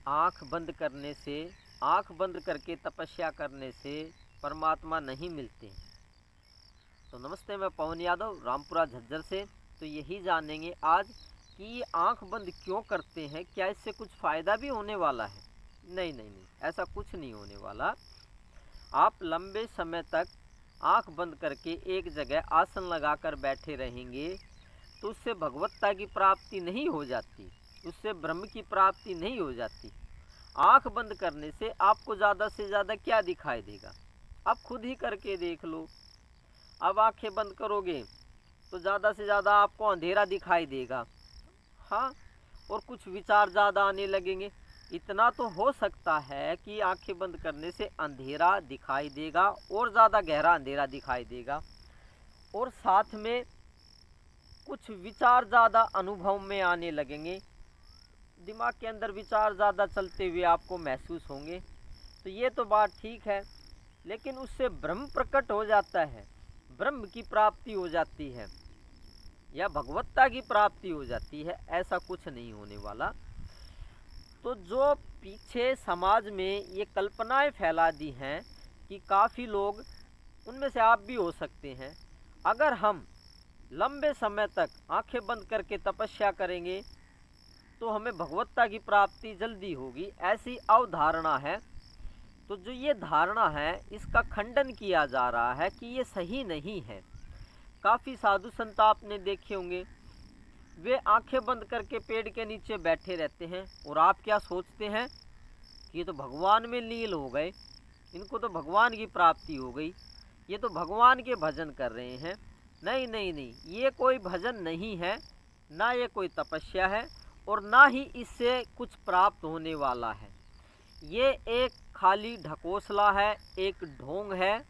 आँख बंद करने से, आँख बंद करके तपस्या करने से परमात्मा नहीं मिलते। तो नमस्ते, मैं पवन यादव रामपुरा झज्जर से। तो यही जानेंगे आज कि ये आँख बंद क्यों करते हैं, क्या इससे कुछ फ़ायदा भी होने वाला है? नहीं नहीं नहीं, ऐसा कुछ नहीं होने वाला। आप लंबे समय तक आँख बंद करके एक जगह आसन लगाकर बैठे रहेंगे तो उससे भगवत्ता की प्राप्ति नहीं हो जाती, उससे ब्रह्म की प्राप्ति नहीं हो जाती। आँख बंद करने से आपको ज़्यादा से ज़्यादा क्या दिखाई देगा? आप खुद ही करके देख लो। अब आंखें बंद करोगे तो ज़्यादा से ज़्यादा आपको अंधेरा दिखाई देगा, हाँ, और कुछ विचार ज़्यादा आने लगेंगे। इतना तो हो सकता है कि आंखें बंद करने से अंधेरा दिखाई देगा और ज़्यादा गहरा अंधेरा दिखाई देगा, और साथ में कुछ विचार ज़्यादा अनुभव में आने लगेंगे, दिमाग के अंदर विचार ज़्यादा चलते हुए आपको महसूस होंगे। तो ये तो बात ठीक है, लेकिन उससे ब्रह्म प्रकट हो जाता है, ब्रह्म की प्राप्ति हो जाती है या भगवत्ता की प्राप्ति हो जाती है, ऐसा कुछ नहीं होने वाला। तो जो पीछे समाज में ये कल्पनाएं फैला दी हैं कि काफ़ी लोग, उनमें से आप भी हो सकते हैं, अगर हम लंबे समय तक आंखें बंद करके तपस्या करेंगे तो हमें भगवत्ता की प्राप्ति जल्दी होगी, ऐसी अवधारणा है। तो जो ये धारणा है इसका खंडन किया जा रहा है कि ये सही नहीं है। काफ़ी साधु संत आपने देखे होंगे, वे आंखें बंद करके पेड़ के नीचे बैठे रहते हैं और आप क्या सोचते हैं कि ये तो भगवान में लीन हो गए, इनको तो भगवान की प्राप्ति हो गई, ये तो भगवान के भजन कर रहे हैं। नहीं नहीं नहीं, ये कोई भजन नहीं है, ना ये कोई तपस्या है, और ना ही इससे कुछ प्राप्त होने वाला है। ये एक खाली ढकोसला है, एक ढोंग है,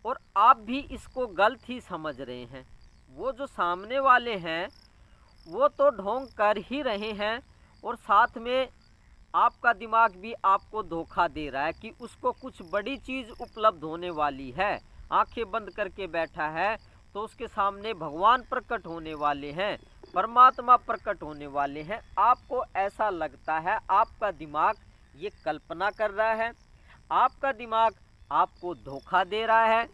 और आप भी इसको गलत ही समझ रहे हैं। वो जो सामने वाले हैं वो तो ढोंग कर ही रहे हैं, और साथ में आपका दिमाग भी आपको धोखा दे रहा है कि उसको कुछ बड़ी चीज़ उपलब्ध होने वाली है। आंखें बंद करके बैठा है तो उसके सामने भगवान प्रकट होने वाले हैं, परमात्मा प्रकट होने वाले हैं। आपको ऐसा लगता है, आपका दिमाग ये कल्पना कर रहा है, आपका दिमाग आपको धोखा दे रहा है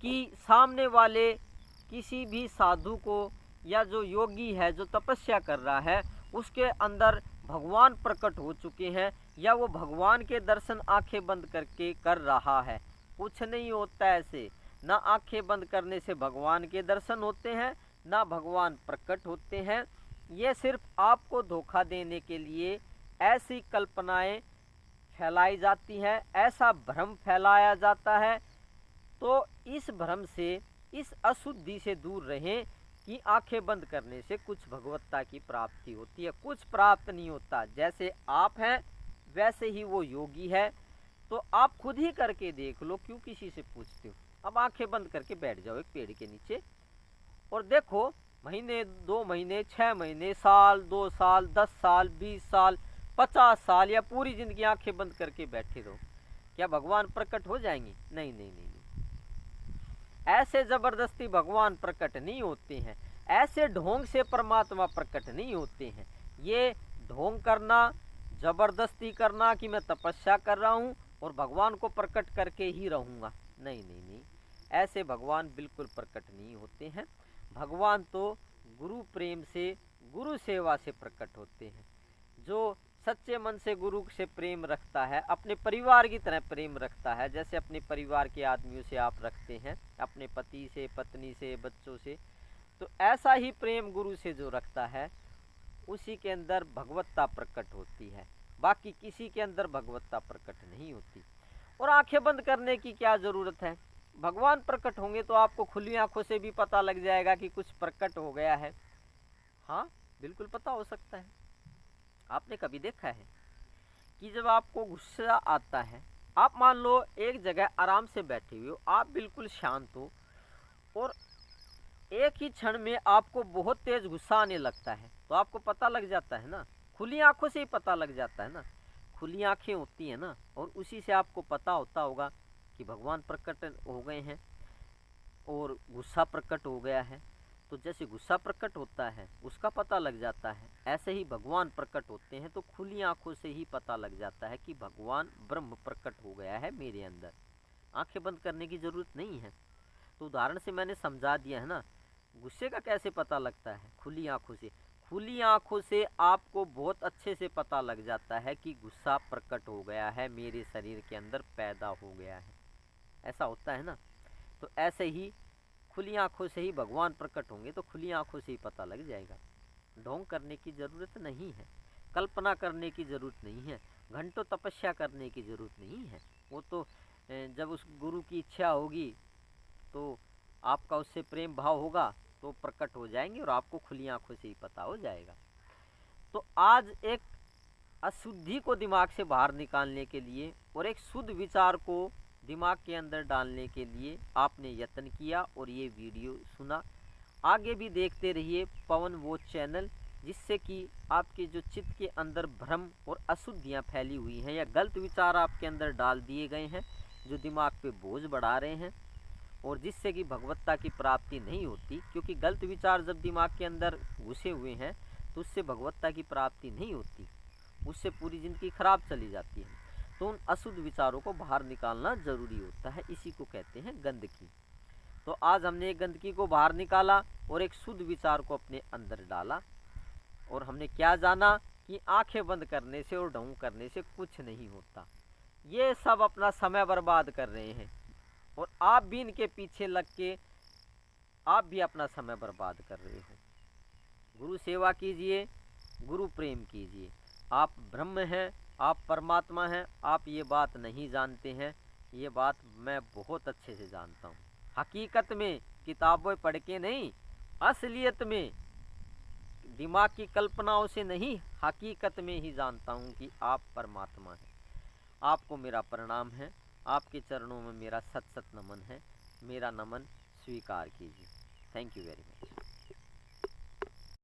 कि सामने वाले किसी भी साधु को या जो योगी है, जो तपस्या कर रहा है, उसके अंदर भगवान प्रकट हो चुके हैं या वो भगवान के दर्शन आंखें बंद करके कर रहा है। कुछ नहीं होता ऐसे, ना आंखें बंद करने से भगवान के दर्शन होते हैं, ना भगवान प्रकट होते हैं। ये सिर्फ आपको धोखा देने के लिए ऐसी कल्पनाएं फैलाई जाती हैं, ऐसा भ्रम फैलाया जाता है। तो इस भ्रम से, इस अशुद्धि से दूर रहें कि आंखें बंद करने से कुछ भगवत्ता की प्राप्ति होती है। कुछ प्राप्त नहीं होता। जैसे आप हैं वैसे ही वो योगी है। तो आप खुद ही करके देख लो, क्यों किसी से पूछते हो? अब आंखें बंद करके बैठ जाओ एक पेड़ के नीचे और देखो, महीने, 2 महीने, 6 महीने, साल, 2 साल, 10 साल, 20 साल, 50 साल या पूरी जिंदगी आंखें बंद करके बैठे रहो, क्या भगवान प्रकट हो जाएंगे? नहीं नहीं नहीं, ऐसे जबरदस्ती भगवान प्रकट नहीं होते हैं, ऐसे ढोंग से परमात्मा प्रकट नहीं होते हैं। ये ढोंग करना, जबरदस्ती करना कि मैं तपस्या कर रहा हूँ और भगवान को प्रकट करके ही रहूँगा, नहीं नहीं नहीं, ऐसे भगवान बिल्कुल प्रकट नहीं होते हैं। भगवान तो गुरु प्रेम से, गुरु सेवा से प्रकट होते हैं। जो सच्चे मन से गुरु से प्रेम रखता है, अपने परिवार की तरह प्रेम रखता है, जैसे अपने परिवार के आदमियों से आप रखते हैं, अपने पति से, पत्नी से, बच्चों से, तो ऐसा ही प्रेम गुरु से जो रखता है, उसी के अंदर भगवत्ता प्रकट होती है। बाकी किसी के अंदर भगवत्ता प्रकट नहीं होती। और आंखें बंद करने की क्या ज़रूरत है? भगवान प्रकट होंगे तो आपको खुली आंखों से भी पता लग जाएगा कि कुछ प्रकट हो गया है। हाँ, बिल्कुल पता हो सकता है। आपने कभी देखा है कि जब आपको गुस्सा आता है, आप मान लो एक जगह आराम से बैठे हुए हो, आप बिल्कुल शांत हो, और एक ही क्षण में आपको बहुत तेज गुस्सा आने लगता है, तो आपको पता लग जाता है ना, खुली आंखों से ही पता लग जाता है ना, खुली आंखें होती हैं ना, और उसी से आपको पता होता होगा कि भगवान प्रकट हो गए हैं और गुस्सा प्रकट हो गया है। तो जैसे गुस्सा प्रकट होता है उसका पता लग जाता है, ऐसे ही भगवान प्रकट होते हैं तो खुली आंखों से ही पता लग जाता है कि भगवान ब्रह्म प्रकट हो गया है मेरे अंदर। आंखें बंद करने की ज़रूरत नहीं है। तो उदाहरण से मैंने समझा दिया है ना। गुस्से का कैसे पता लगता है? खुली आंखों से। खुली आंखों से आपको बहुत अच्छे से पता लग जाता है कि गुस्सा प्रकट हो गया है, मेरे शरीर के अंदर पैदा हो गया है। ऐसा होता है ना। तो ऐसे ही खुली आंखों से ही भगवान प्रकट होंगे तो खुली आंखों से ही पता लग जाएगा। ढोंग करने की ज़रूरत नहीं है, कल्पना करने की ज़रूरत नहीं है, घंटों तपस्या करने की ज़रूरत नहीं है। वो तो जब उस गुरु की इच्छा होगी तो आपका उससे प्रेम भाव होगा तो प्रकट हो जाएंगे और आपको खुली आंखों से ही पता हो जाएगा। तो आज एक अशुद्धि को दिमाग से बाहर निकालने के लिए और एक शुद्ध विचार को दिमाग के अंदर डालने के लिए आपने यत्न किया और ये वीडियो सुना। आगे भी देखते रहिए पवन वॉच चैनल, जिससे कि आपके जो चित्त के अंदर भ्रम और अशुद्धियाँ फैली हुई हैं या गलत विचार आपके अंदर डाल दिए गए हैं जो दिमाग पे बोझ बढ़ा रहे हैं और जिससे कि भगवत्ता की प्राप्ति नहीं होती। क्योंकि गलत विचार जब दिमाग के अंदर घुसे हुए हैं तो उससे भगवत्ता की प्राप्ति नहीं होती, उससे पूरी ज़िंदगी खराब चली जाती है। तो उन अशुद्ध विचारों को बाहर निकालना ज़रूरी होता है, इसी को कहते हैं गंदगी। तो आज हमने एक गंदगी को बाहर निकाला और एक शुद्ध विचार को अपने अंदर डाला। और हमने क्या जाना कि आंखें बंद करने से और ढोंग करने से कुछ नहीं होता। ये सब अपना समय बर्बाद कर रहे हैं और आप भी इनके पीछे लग के आप भी अपना समय बर्बाद कर रहे हो। गुरु सेवा कीजिए, गुरु प्रेम कीजिए। आप ब्रह्म हैं, आप परमात्मा हैं, आप ये बात नहीं जानते हैं, ये बात मैं बहुत अच्छे से जानता हूँ। हकीकत में किताबें पढ़ के नहीं, असलियत में दिमाग की कल्पनाओं से नहीं, हकीकत में ही जानता हूँ कि आप परमात्मा हैं। आपको मेरा प्रणाम है, आपके चरणों में मेरा सत सत नमन है। मेरा नमन स्वीकार कीजिए। Thank you very much.